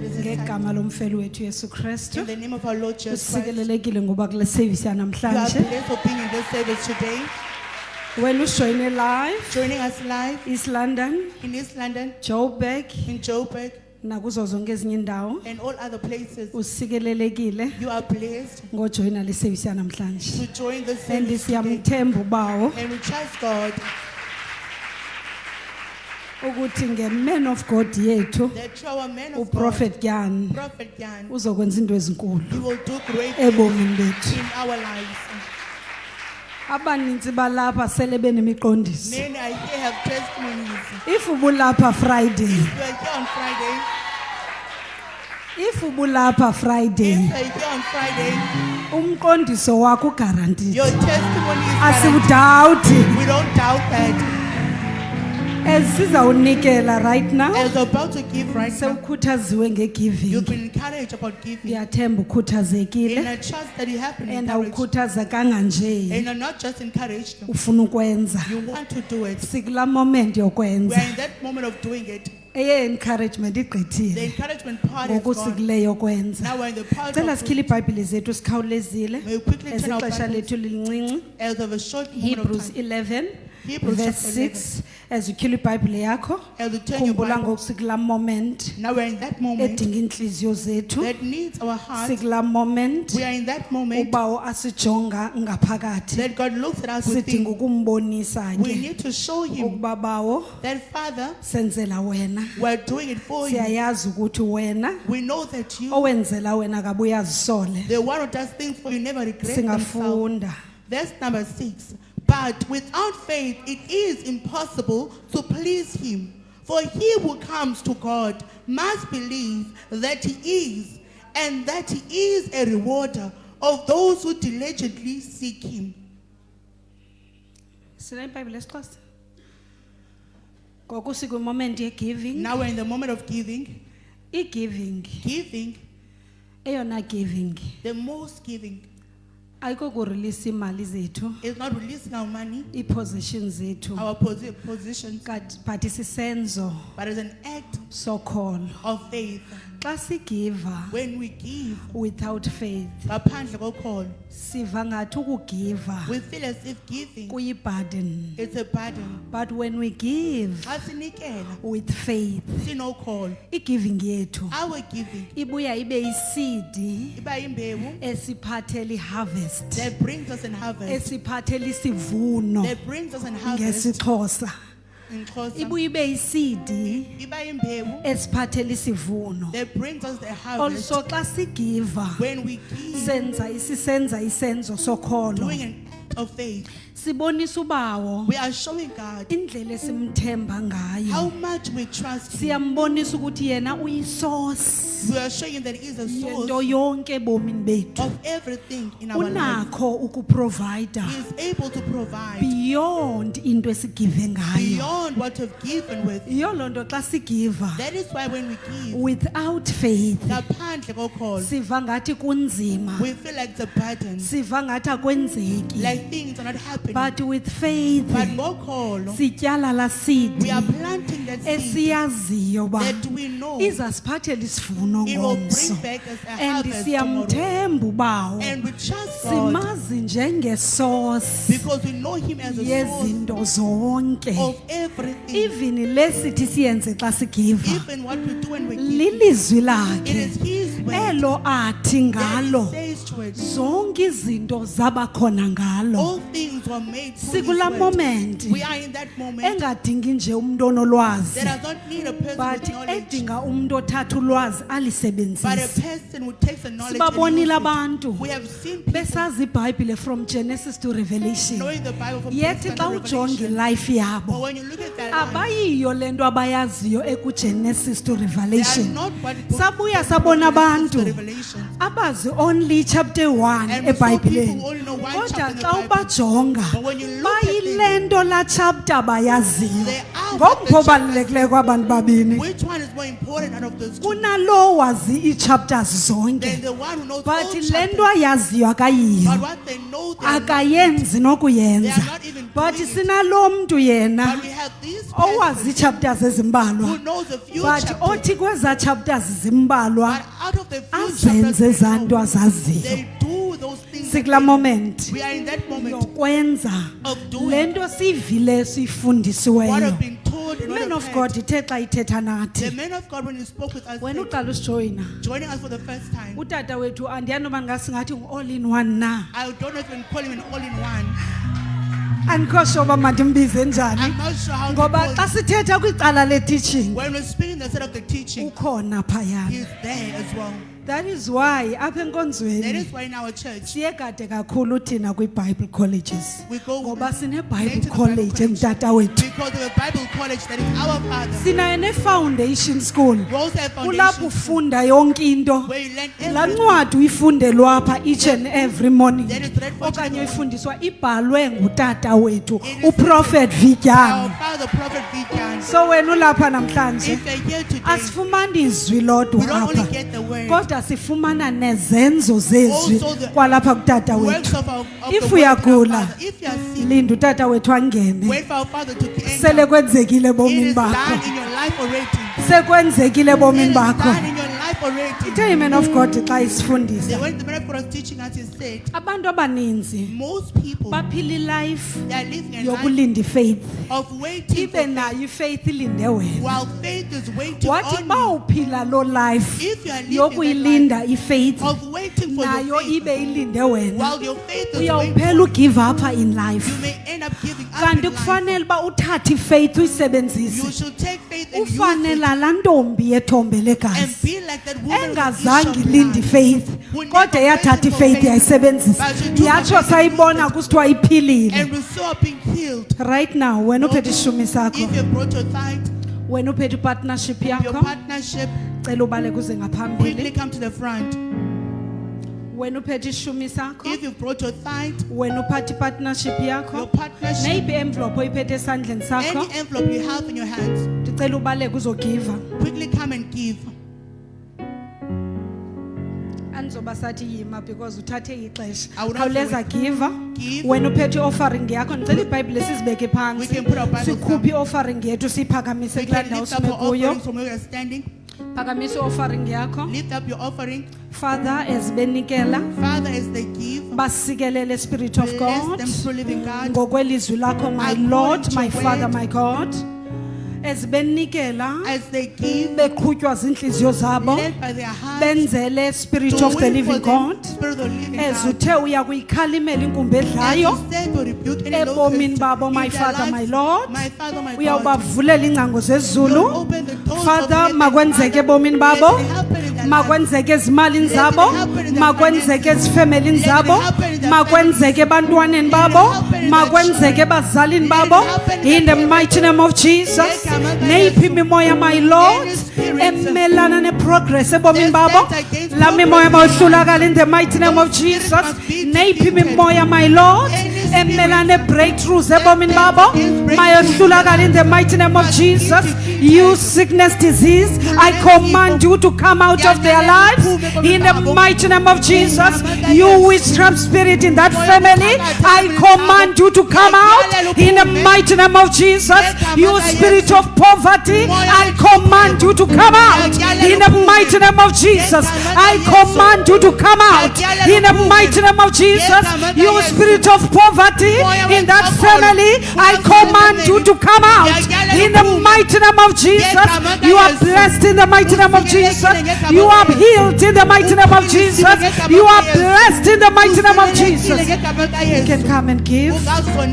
is intact. ngegama lomfeli wethu Yesu Kristu. In the name of our Lord Jesus Christ. Usikelelekile ngoba kule service You are yanamhlanje. blessed for being in this service today. Wena ujoyine live Joining us live East London, in East London, Joburg in Joburg, nakuzo zonke ezinye indawo. and all other places. Usikelelekile You are blessed ngojoyina le service yanamhlanje. to join this And service today. siyamthemba ubawo And we trust God ukuthi ngeman of God yethu that through our man of God, uProphet Gyan Prophet Jan, uzokwenza into ezinkulu he will do great ebomini bethu. in our lives. Abaninzi balapha sele benemiqondiso. Many I here have testimonies. If ubulapha Friday, You are here on Friday. if ubulapha Friday, If you are here on Friday, umqondiso wakho guaranteed. your testimony is guaranteed. Asiwudawuthi. We don't doubt that. Esizawunikela right now. As you're about to give right now, Sewukhuthaziwe you've ngegiving. been encouraged about giving. Ngiyathemba And ukhuthazekile I trust that you have been and encouraged. awukhuthaza kanganje And you're not just encouraged, ufuna ukwenza. you want to do it. Sikula moment We yokwenza. are in that moment of doing it. Eye encouragement The igqithile. encouragement part is gone. Ngokusikileyo kwenza. Now we're in the part Cela of sikhile iBhayibhile zethu sikhawulezile. May we quickly turn our Esixesha Bibles lethu lilincinci. as of a short moment of Hebrews time. 11 Hebrews verse chapter 6 as ukhile iBhayibhile yakho. As we turn your Khumbula Bible, ngokusikula moment now we're in that moment edinga inhliziyo zethu. that needs our heart. Sikula moment We are in that moment ubawo asijonga ngaphakathi. that God looks at us with Sidinga things. ukumbonisa We ke need to show Him ukuba bawo that, Father, senzela wena. we're doing it for you. Siyayazi ukuthi wena We know that you, owenzela wena kabe uyazisole. the one who does things for you, never regret himself. Singafunda. That's number 6. But without faith, it is impossible to please Him. For he who comes to God must believe that He is, and that He is a rewarder of those who diligently seek Him. Sina iBhayibhile esiXhosa. Ngokusika moment ye giving. Now we're in the moment of giving. I-giving, Giving, eyona giving, the most giving, ayiko kurelease imali zethu, is not releasing our money, i-possessions zethu, our positions, but isisenzo but as an act sokholo. of faith. Xa sigiva When we give, without faith, ngaphandle kokholo, siva ngathi ukugiva we feel as if giving kuyi-burden. is a burden. But when we give Xa sinikela, with faith, sinokholo, i-giving yethu our giving ibuya ibe isidi iba yimbewu esiphathela i-harvest, that brings us an harvest, esiphathela isivuno that brings us an harvest ngesixhosa. in Xhosa. Ibuya ibe isidi Iba yimbewu esiphathela isivuno. that brings us the harvest. Also xa sigiva When we give, senza isenzo sokholo, doing an act of faith, sibonisa ubawo we are showing God indlela esimthemba how ngayo. much we trust Him. Siyambonisa ukuthi yena uyisource We are showing that He is a yento source yonke ebomini bethu. of everything in our life. Unakho ukuprovide He is able to provide beyond into esigive ngayo. beyond what we've given with. Iyo lonto xa sigiva That is why when we give, without faith ngaphandle kokholo, siva ngathi kunzima, we feel like it's a burden, siva ngathi akwenzeki. like things are not happening. But with faith But ngokholo, sityala la seed we are planting that seed esiyaziyo ba that we know izasiphathela isivuno it will ngomso. bring back us a And harvest tomorrow. siyamthemba ubawo And we trust God simazi njengesource because we know Him as a source yezinto zonke. of everything. Even lesithi siyenze xa sigiva Even what we do when we give, lilizwi it lakhe is His word elo athi that ngalo He says to it. zonke izinto zaba khona ngalo. All things were made through Sikula His word. moment We are in that moment engadingi nje umuntu onolwazi, that does not need a person but with knowledge, edinga umuntu othatha ulwazi but a alisebenzise. person who takes the knowledge and Sibabonile uses it. abantu We have seen people besazi iBhayibhile from Genesis to Revelation, knowing the Bible from yethi Genesis xa to ujonga Revelation. ilife But yabo when you look at that life, abayiyo lento abayaziyo ekuGenesis to they are Revelation. not what it was Sabuya from sabona Genesis to abantu Revelation. abazi only chapter 1 And we saw people who eBhayibhileni only know one kodwa chapter in the xa Bible. ubajonga But when you look at them, bayile nto laa chapter bayaziyo they are ngokho the chapters. balulekileyo kwabantu babini Which one is more important out of those two? kunalo wazi ii-chapters Then zonke the one who knows but all le chapters. nto ayaziyo akayiyo But what they know, they are not. akayenzi They nokuyenza are not even but doing it. sinalo mntu yena But we have these owazi persons ii-chapters who ezimbalwa knows a few but chapters. othi kwezaa chapters zimbalwa But out of the few azenze chapters they ezaa know, nto azaziyo they do those things. that sikulaa they- moment We are in that moment yokwenza of doing le nto siyivile what siyifundisiweyo have been told and what man have of heard. god ithe xa ithetha The nathi man of God, when he spoke with us, wena said, uqala usijoyina joining us for the first time. utata wethu andiyanoba ngasingathi ngu-all in one na I don't know if we can call him an all-in-one. andikho sure uba mandimbize njani I'm not sure how to ngoba call xa him. sithetha kwicala le-teaching When we're speaking the side of the teaching, ukhona phayana he's there as well. that is why apha That enkonzweni is why in our church, siye kade kakhulu thina kwii-bible colleges we go ngoba late sine-bible to the college Bible college engutata wethu because of a Bible college that is our father. sinayo ne-foundation school We also have kulapho foundation ufunda yonke into where you learn laa everything. ncwadi uyifundelwa apha each and every morning That is read for okanye children. uyifundiswa ibhalwe ngutata wethu It is uprofet Our vityana father, Prophet Vikan. so wena ulapha namhlanje If you're here today, asifumani izwi we lodwa don't only apha get the word, kodwa sifumana nezenzo zezwi Also the kwalapha kutata works wethu of If the we word are of our gula, Father. If you are sick, linda utata wethu angene wait for our Father to sele enter. kwenzekile It ebomini is bakho done in your life already. sekwenzekile It ebomini is bakho done in your life already. ithe iman of god xa The isifundisa way the man of God was teaching us, he said, abantu abaninzi most people, baphila ilife they are living a life yokulinda ifaith of waiting ibe for faith, nayo ifaith ilinde wena while faith is waiting wathi on ba you. uphila loo life If you are living that yokuyilinda ifaith life of waiting for nayo your faith, ibe ilinde wena while your faith is waiting, uyawuphela ugive upha in you life may end up giving up kanti in life. kufanele uba uthathe ifaith uyisebenzise You should take faith and use it ufanela laa ntombi yethombe and legazi be like that woman of the engazange issue of ilinde blood. ifaith kodwa yathatha ifaith yayisebenzisa yatsho sayibona kusithiwa iphilile And we saw her being healed. right now wena uphethe ishumi sakho If you brought your tithe, wena uphethe ipartnership your yakho partnership, cela ubaleke uze quickly ngaphambili come to the front. wena uphethe ishumi sakho If you brought your tithe, wena uphathe ipartnership your yakho partnership, nayiphi envelope oyiphethe esandleni sakho any envelope you have in your hands, ndicela ubaleke uzogiva quickly come and give. andizoba sathi yima because uthathe ixesha I would have to khawuleza giva Give. wena uphethe i-offering yakho ndicela ibhayibhile sizibeke We phantsi can put our Bibles sikhuphe down. i-offering yethu siyiphakamise We kulaa can ndawo lift up sime our kuyo offerings from where we are standing. phakamise i-offering yakho Lift up your offering. father ezibenikela Father, as they give, basikelele spirit of bless god them through living God. ngokwelizwi lakho my According lord to my your father word. my god ezibenikela As they give, beqhutywa ziintliziyo zabo led by their hearts, benzele spirit to of the win for living them, god Spirit of the living God. ezuthe uya kuyikhalimela inkumbi As edlayo you said, we rebuke any ebomini locust babo in my their father lives. my lord My Father, my God. uyawubavulela iingcango You zezulu open the doors of father heaven. makwenzeke ebomini Let babo it happen in their lives. makwenzeke ezimalini Let it zabo happen in their makwenzeke finances. ezifemelini Let it zabo happen in their makwenzeke ebantwaneni babo happen in their makwenzeke ebazalini Let it babo happen in their in the parents. mighty name of jesus Let it happen. neyiphi imimoya my lord Any spirits emelana neprogress ebomini that babo stand against la mimoya progress in mayohlulakala in the mighty name of Those spirits jesus must be neyiphi defeated. imimoya my lord Any spirits emelana nebreakthroughs that ebomini stand babo against breakthroughs mayohlulakala in the mighty name of must be jesus defeated. you sickness disease I command you to come out of their lives in the mighty name of jesus you witchcraft spirit in that family I command you to come out in the mighty name of jesus you spirit of poverty I command you to come out in the mighty name of jesus I command you to come out in the mighty name of jesus you spirit of poverty in that family I command you to come out in the mighty name of jesus you are blessed in the mighty name of jesus you are healed in the mighty name of jesus you are blessed in the mighty name of jesus you can come and give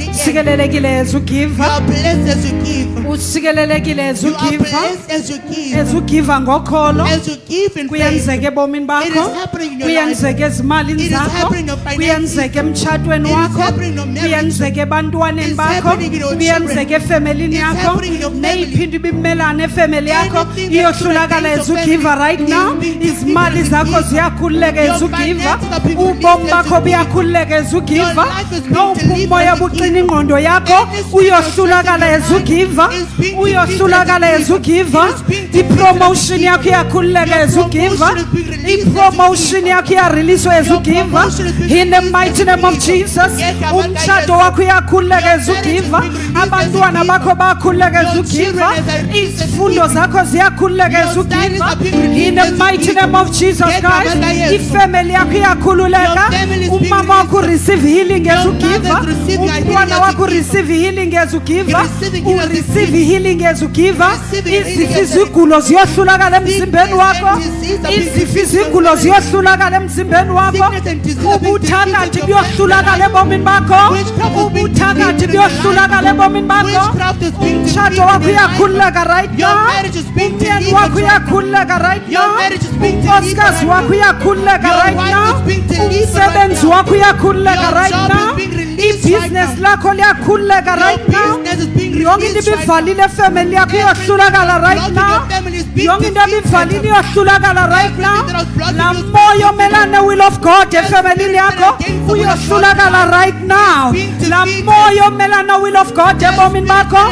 usikelelekile as you give You are blessed as you give. usikelelekile as You you are give blessed as you give. as ugiva ngokholo As you give in faith. kuyenzeka ebomini It bakho is happening in your kuyenzeka ezimalini It is zakho happening in your finances. kuyenzeka emtshatweni It is wakho happening in your marriage. kuyenzeka ebantwaneni It's bakho happening in your kuyenzeka efemelini It's yakho happening in your family. neyiphinde ibe okumelana efamily yakho Anything that iyohlulakala should as ugiva right is now. being Izimali defeated as zakho ugiva. ziyakhululeka as Your ugiva. finances are being Ubomi released as bakho ugiva. buyakhululeka as ugiva. Your life is being Nophi delivered umoya as buqina ugiva. ingqondo yakho Any spirit of uyohlulakala stress as in your ugiva. mind is being Uyohlulakala defeated as as ugiva. It is being defeated I-promotion as yakho ugiva. iyakhululeka Your as ugiva. promotion is being released as I-promotion ugiva. yakho iyareleaswa as Your ugiva. promotion is being In the released mighty as name of ugiva. Jesus. Yes, Abba, Umshado yes. wakho iyakhululeka Your as marriage is ugiva. being released as Abantwana ugiva. bakho bayakhululeka as Your ugiva. children are released as Izifundo ugiva. zakho ziyakhululeka as Your studies ugiva. are being released In the as mighty ugiva. name of Jesus Yes, Christ. Abba, yes. Ifamily yakho iyakhululeka. Your family is being Umama wakho released. receive healing as Your mother ugiva. is receiving a healing Umntwana as wakho ugiva. receive healing as ugiva. You're receiving healing as Ureceive ugiva. healing as ugiva. Receiving healing Izifo as izigulo ziyohlulakala emzimbeni wakho. and disease are being Izifo defeated izigulo from your ziyohlulakala emzimbeni wakho. Sickness and disease are being Ubuthakathi defeated from your buyohlulakala ebomini bakho. Witchcraft is being Ubuthakathi defeated in your life. buyohlulakala ebomini bakho. Witchcraft is being defeated Umshado wakho in your life. uyakhululeka right Your now. marriage is being Umyeni delivered wakho right uyakhululeka right Your now. marriage is being Unkosikazi delivered wakho right uyakhululeka Your right wife now. is being delivered Umsebenzi right now. wakho uyakhululeka Your right job now. is being released right Ibhizinesi now. lakho liyakhululeka Your right now. business is being Yonke into released right ibivalile efamily yakho iyohlulakala right Everything now. your family is being Yonke into defeated. ebivalile iyohlulakala right Everything now. that was blocking La you is moya being omelana will of God efamily yakho uyohlulakala right now. La moya omelana will of God ebomini bakho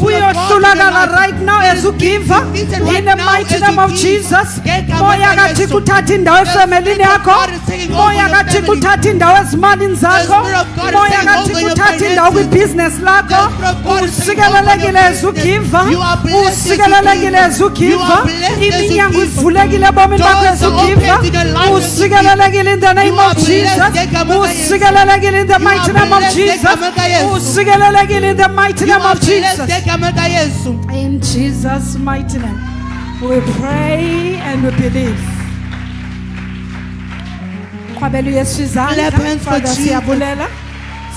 uyohlulakala right now as ugiva. In the mighty name of Jesus. Moya kaThixo uthatha indawo efamilini yakho. Moya kaThixo uthatha indawo ezimalini zakho. Moya kaThixo uthatha indawo kwibhizinesi lakho. Usikelelekile as ugiva. Usikelelekile as ugiva. Iminyango ivulekile ebomini bakho as ugiva. Usikelelekile in the name of Jesus. Usikelelekile in the mighty name of Jesus. Usikelelekile in the mighty name of Jesus. In Jesus' mighty name, we pray and we believe. Kwabela uYesu izandla. Clap hands for Father, Jesus. siyabulela.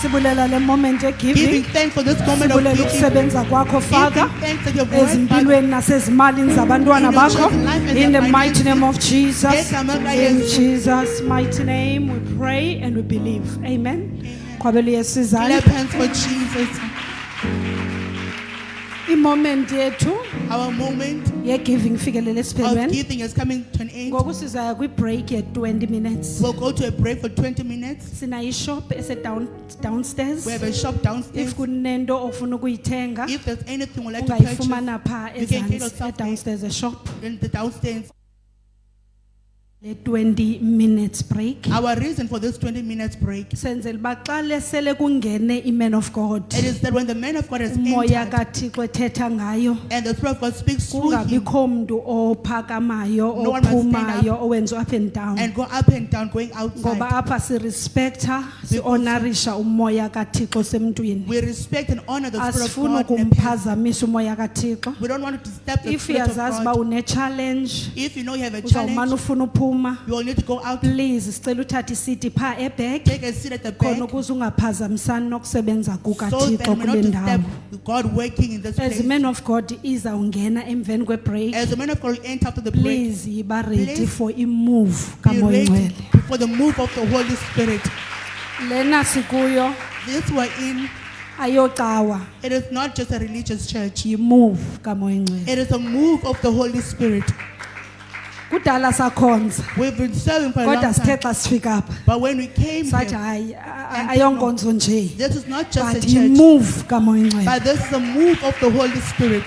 Sibulela le moment Giving giving. thanks for this moment of Sibulela giving. ukusebenza kwakho Father. Giving thanks that you have worked hard. Ezimpilweni nasezimalini zabantwana In your bakho. children's life and In the their mighty name of finances. Jesus. Yes, Amaka, In yes. Jesus' mighty name we pray and we believe. Amen. Kwabela uYesu izandla. Clap hands for Jesus. I-moment yethu Our moment ye-giving ifikelele of esiphelweni. giving is coming to an end. Ngoku sizaya kwi-break ye-20 minutes. We'll go to a break for 20 minutes. Sinayo ishop downstairs. We have a shop downstairs. If kunento ofuna ukuyithenga If there's anything we'd like to purchase ungayifumana pha you can get ezantsi yourself downstairs eshop. in the downstairs. Le 20 minutes break. Our reason for this 20 minutes break, Senzela uba xa lesele kungene i-man of God. it is that when the man of God has Umoya entered kaThixo ethetha ngayo. and the Spirit of God speaks through him Kungabikho mntu ophakamayo No one must stand ophumayo owenza up and down. and go up and down, going Ngoba outside. apha si-respecta si-honorisha umoya kaThixo semntwini. We respect and honor the Spirit of Asifuni God. in a place. kumphazamisa umoya kaThixo. We don't want to disturb the If Spirit of uyazazi uba God. une-challenge If you know you have a uzawumane challenge, ufuna uphuma, you will need to go out, please sicela uthathe isiti phaa ebhek take a seat at the khona back, ukuze ungaphazamisani nokusebenza so kukaThixo that we kule not ndawo. disturb God working in this As place. man of God izawungena emveni kwebreak, As the man of God will enter after the break, please yiba ready Please for imove be kamoya ready ngcwele. for the move of the Holy Spirit. Lena sikuyo This we're in, ayocawa, it is not just a religious church. yimove kamoya ngcwele. It is a move of the Holy Spirit. Kudala sakhonza We've been serving for a long kodwa sithe time, xa sifika apha but when we came sathi here, hayi And ayonkonzo nje, this is not just but a church, yimove kamoya ngcwele. but this is a move of the Holy Spirit.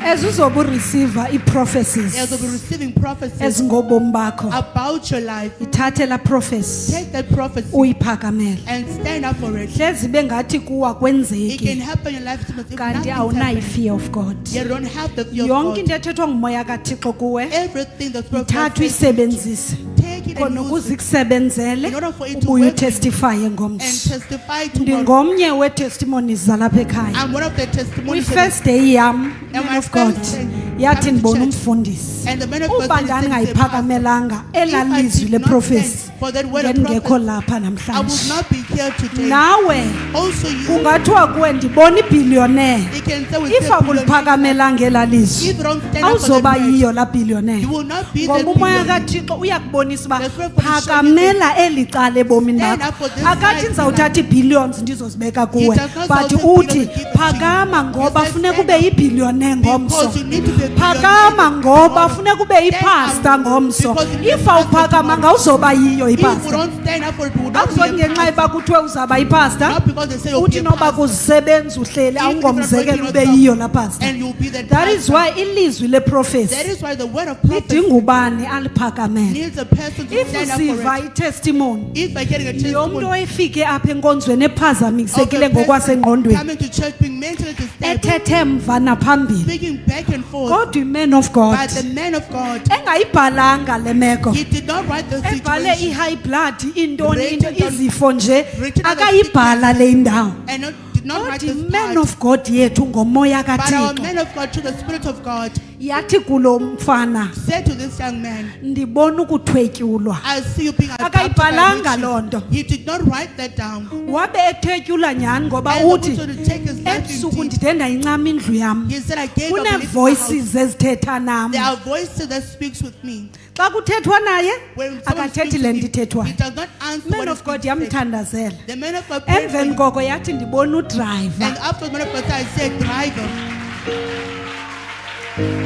As uzobe ureceive i-prophecies As we'll be receiving prophecies ezingobomi bakho, about your life, ithathe la prophecy take that prophecy uyiphakamele. and stand up for it. Hlezi bengathi kuwa It can kwenzeki happen in your life if kanti nothing's awunayo happening. fear of God. You don't have the fear of Yonke God. into ethethwa ngumoya kaThixo kuwe Everything the Spirit of God thatha says, uyisebenzise take it khona and ukuze use it ikusebenzele in order for it to ubuye work utestifye and ngomso. testify tomorrow. Ndingomnye wee-testimonies zalapha ekhaya. I'm one of the testimonies. Kwi-first day yam, And man my of God, first day yathi coming to ndibona church. umfundisi And the man of God uba said, ndandingayiphakamelanga elaa lizwi leprofesi for that word of ngendingekho prophecy, lapha I will namhlanje. not be here today. Nawe Also you, kungathiwa kuwe ndibona ibillionaire. you can say with If akuliphakamela ngelalizwi if you don't stand up for awuzoba that word, yiyo la billionaire. you will not be that Ngoba umoya billionaire. kaThixo uyakubonisa uba The Spirit of God is showing phakamela eli cala ebomini Stand bakho. up for this Akathi side ndizawuthatha ii-billions ndizozibeka kuwe, He does not but say uthi billions and give it to you. phakama ngoba He says funeka stand ube up yibillionaire ngomso. because you need to be a Phakama billionaire. ngoba funeka ube yipasta Stand up ngomso. because you need If to awuphakama ngawuzoba yiyo If you ipasta. don't stand up for it, you will not be Awuzoni a ngenxa pastor. yoba kuthiwe uzawuba yipasta. Not because they say you'll be Uthi a noba pastor. kuzisebenza uhleli Even if you're awungomzekelo breaking ube yourself, yiyo la pasta. and you'll be that That is pastor. why ilizwi leprofesi That is why the word of prophecy lidinga ubani aliphakamele. needs a person to If stand up for usiva it. i-testimony If by getting a yomntu testimony oyefike apha enkonzweni of ephazamisekile a person ngokwasengqondweni coming to church being mentally disturbed, ethethe mva naphambili, speaking back and forth, kodwa i-man of God but the man of God, engayibhalanga le meko, he did not write the ebhale situation i-high blood intoni Written into down- izifo nje, written down the akayibhala le indawo. and did not write Kodwa this i-man part. of God yethu ngomoya But our kaThixo man of God, through the Spirit of God, yathi kulo mfana, said to this young man, ndibona ukuthwetyulwa. I see you being Akayibhalanga adopted loo by nto. nature. He did not write that down. Wabe ethwetyula nyhani ngoba And the uthi person to take his life ebusuku indeed. ndide ndayincama indlu yam, He said, I gave up living in the house. kunee-voices ezithetha nam. There are voices that speaks with me. Xa kuthethwa naye When someone speaks akathethi le to me, ndithethwayo. he does not answer Man what of is God being said. yamthandazela. The man of God prayed for Emveni him. koko yathi ndibona udrayiva. And after the man of God said, I said, driver.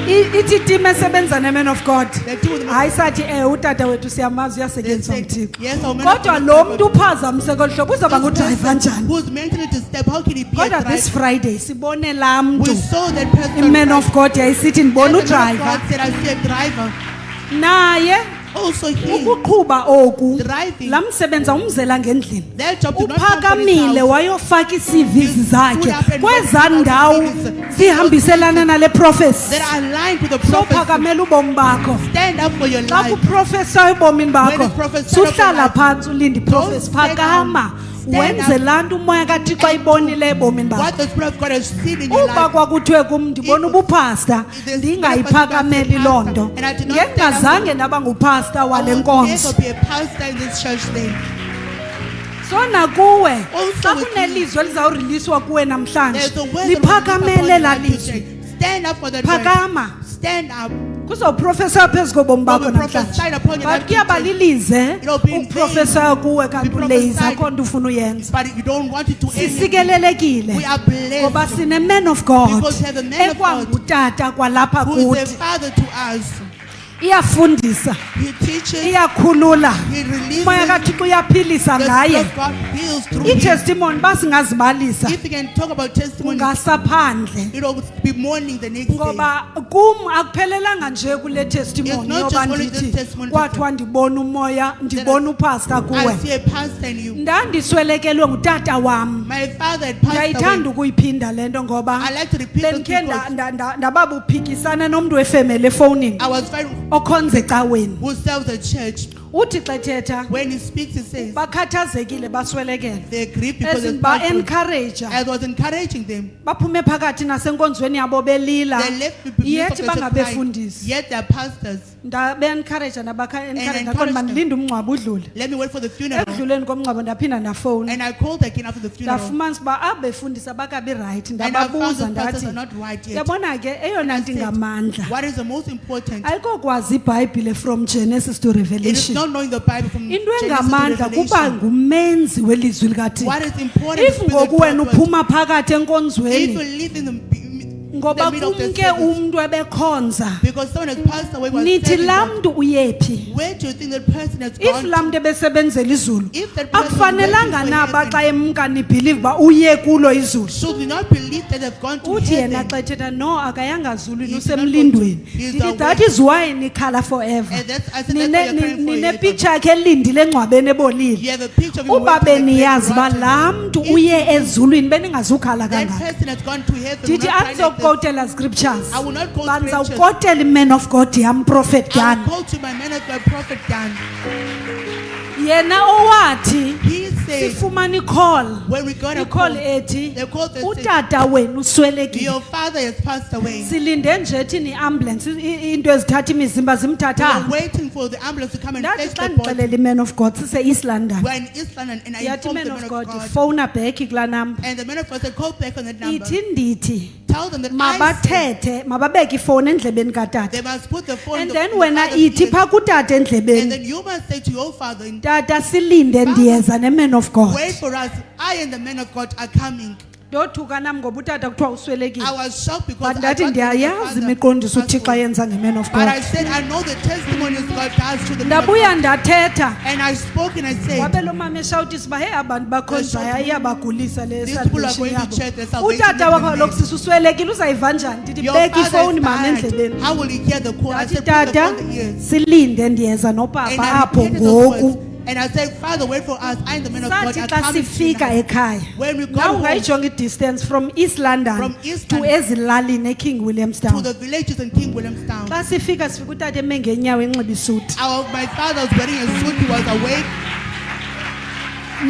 Ithi tim esebenza ne-man of God. The two of them, Hayi sathi utata wethu siyamazi they uyasetyenziswa said, nguThixo. yes, our man of Kodwa God lo is mntu uphazamise kolu hlobo uzawuba ngudrayiva njani? who's mentally disturbed, how can he be a Kodwa this driver? Friday sibone laa We mntu saw that person. i-man of God yayisithi ndibona And the man of udrayiva God said, I see a driver. naye Also he, ukuqhuba oku driving, laa msebenza umzela ngendlini. that job did not come from his Uphakamile house. wayofaka ii-CVs zakhe stood up and kwezaa wrote ndawo CVs. zihambiselana nale profesi. That are aligned with the prophecy. Sophakamela ubomi bakho. Stand up for your Xa life. kuprofesayo ebomini bakho When it's prophesied of suhlala your life, phantsi ulinde iprofesi. stand Phakama stand wenze up. laa nto umoya kaThixo ayibonile ebomini What bakho. the Spirit of God has seen in your Uba life. kwakuthiwe kum ndibona If ubuphasta the ndingayiphakameli Spirit of loo God nto, and I did not stand up ngengazange ndaba nguphasta I wale will nkonzo. never be a pastor in this church name. So nakuwe Also xa with kunelizwi elizawuriliswa kuwe namhlanje There's a word that will liphakamele come upon laa your life lizwi. today. Stand up for that word. Phakama Stand up. kuzawuprofesa phezu kobomi bakho Will be prophesied namhlanje, upon your but life kuyaba today. lilize It'll be in ukuprofesayo kuwe kanti Be uleyiza prophesied. akho nto ufuna uyenza. But you don't want it to end. Sisikelelekile We are blessed. ngoba sine-man of God Because we have a man of God ekwangutata kwalapha who is a kuthi. father to us. Iyafundisa, He teaches. iyakhulula, He releases. umoya kaThixo uyaphilisa The Spirit ngaye. of God heals through him. Iitestimony basingazibalisa If you can talk about testimony, ungasaphandle. it'll be morning the next day. Ngoba kum akuphelelanga nje kule testimony It's not yoba just only this ndithi testimony. kwathiwa ndibona umoya ndibona upasta I kuwe. see a pastor in you. Ndandiswelekelwe ngutata wam. My father had passed Ndiyayithanda away. ukuyiphinda le nto ngoba I like to repeat those bendikhe because ndababuphikisana nomntu wefemeli efowunini I was fighting okhonza ecaweni. who serves the church. Uthi xa ethetha When he speaks, he says bakhathazekile baswelekele. they grieve because As in it's not good. ba-encouraja I was encouraging them. baphume phakathi nasenkonzweni yabo belila, They left me because yethi of the church bangabefundisi. yet they're pastors. Ndabe-encouraja nabaka-encouraja And ndaqonda uba encourage ndilinde umngcwabo udlule. Let me wait for the funeral. Ekudluleni komngcwabo ndaphinda ndafowuna And I called again after the funeral. ndafumanisa uba abefundisa bakabi rayithi. And I found Ndababuza those pastors ndathi are not right yet. yabona ke eyona nto ingamandla What is the most important? ayikokwazi ibhayibhile from Genesis to It is Revelation. not knowing the Bible from Into Genesis to engamandla kuba Revelation. ngumenzi welizwi likaThixo. What is important If is to be the ngoku wena prophet. uphuma phakathi If you enkonzweni live in the ngoba middle of the kumke service, umntu ebekhonza because someone has passed away was nithi serving laa God. mntu uyephi? Where do you think that person has If gone laa mntu ebesebenzela izulu If that person akufanelanga went to naba heaven, xa emka nibhilive uba uye kulo izulu. should we not believe that they've gone to Uthi yena heaven? xa ethetha no akayanga zulwini He's not usemlindweni. going to- he's Ndithi away. that is why nikhala forever. And that's, I said, that's why you're crying for your Ninepicture yakhe elindile engcwabeni ebolile. You have a picture of him Uba waiting in the beniyazi uba grave laa grotto. mntu If uye ezulwini beningazukhala that kangaka. person has gone to heaven, Ndithi we're not crying like this. andizokukotela scriptures. I will not quote Bandizawukotela i-man of God yam prophet I'll Dan. quote you my man of God, Prophet Dan. Yena owathi He said, sifumana icall when we got a icall call, ethi they called us, said, utata wenu uswelekile your father has passed away. silinde nje thini ambulance into ezithatha imizimba We zimthatha were waiting for the ambulance to come and ndathi fetch xa the body. ndixelele i-man of God sise East London We're in East London, and I yathi informed man the of man God of God. fowuna back kulaa number And the man of God said, call back on that number. ithi ndithi Tell them that I said mabathethe mababeke ifowuni endlebeni katata they must put the phone in and the, then in the wena father's ithi ears. phaa kutata And endlebeni then you must say to your father, tata silinde ndiyeza ne-man of God wait for us. I and the man of God are coming. ndothuka nam ngoba utata kuthiwa uswelekile I was shocked because but I ndathi got that the ndiyayazi father imiqondiso passed uthixo away. ayenza nge-man of But I God said, I know the testimonies God does to the man of ndabuya God. ndathetha And I spoke and I said, wabe lo mama eshawutisa uba heyi abantu bakhonzayo iyabagulisa le these people are salvation going to yabo church, the salvation utata is wakho the kaloku name. sisi uswelekile uzayiva njani ndithi Your beka father ifowuni is mama died. endlebeni How will he hear the call? I ndathi said, put the tata phone in the ears. silinde ndiyeza And nopapa I apho repeated those ngoku words. And I said, Father, wait for us. I and the man of God sathi are xa coming sifika tonight. ekhaya When we got naw home ungayijonga i-distance from East London From East to London ezilalini eking to Williamstown the villages in King Williamstown, xa sifika utata eme ngenyawo enxiba isuti my father was wearing a suit. He was awake.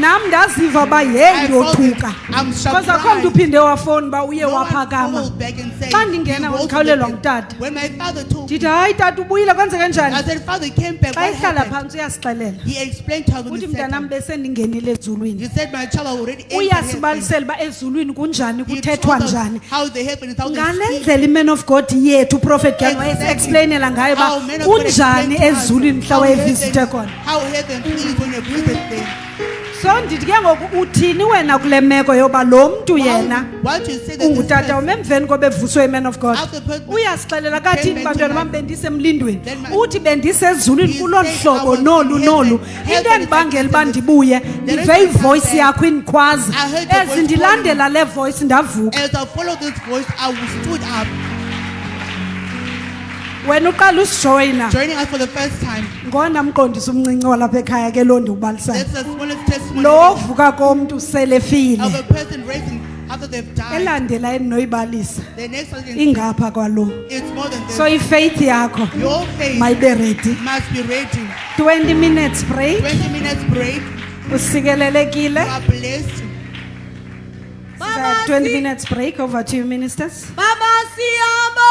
nam ndaziva uba I yeyi felt ndiyothuka it. I'm because akho mntu surprised. uphinde wafowuni uba uye No one waphakama called back and said, Xa ndingena "You rose ndikhawulelwa from the dead." ngutata. When my father told me, ndithi hayi tata ubuyile kwenzeke I njani said, Father, he came back. xa What ihlala happened? phantsi uyasixelela He explained to us when uthi he sat mntanam down. besendingenile ezulwini He said, my child, I already ate the heaven. uyasibalisela uba ezulwini kunjani He kuthethwa told us njani how the heaven is, how they ngale speak. ndlela i-man of God yethu uprofet gan Exactly. wayesi-explainela ngayo uba How men of God kunjani explain to us ezulwini mhla how wayevisite heaven- khona how heaven is when you visit there. so ndithi ke ngoku uthini wena kule meko yoba lo mntu yena What you say that this ungutata person- ume emveni koba evuswe i-man of God After the person uyasixelela kathini came back bantwana to bam life. bendisemlindweni Then my- uthi bendisezulwini He kulolu said, hlobo "I was nolu in nolu heaven. into Heaven is endibangela uba like ndibuye The ndive reason ivoyisi I said, yakho indikhwaza I heard your ezi voice ndilandela le voyisi ndavuka As I followed this voice, I stood up, wena uqala usijoyina joining us for the first time. ngona mqondisa umncinci walapha ekhaya ke loo ndiwubalisayo That's the smallest testimony lo vuka komntu sele of efile a person raising after they've died. elandela endinoyibalisa The next one is ingapha kwalo it's more than this. so ifaith yakho Your faith mayibe ready must be ready. 20 minutes break 20 minutes break. usikelelekile You are blessed. 20 minutes break over to you ministers Baba siyabonga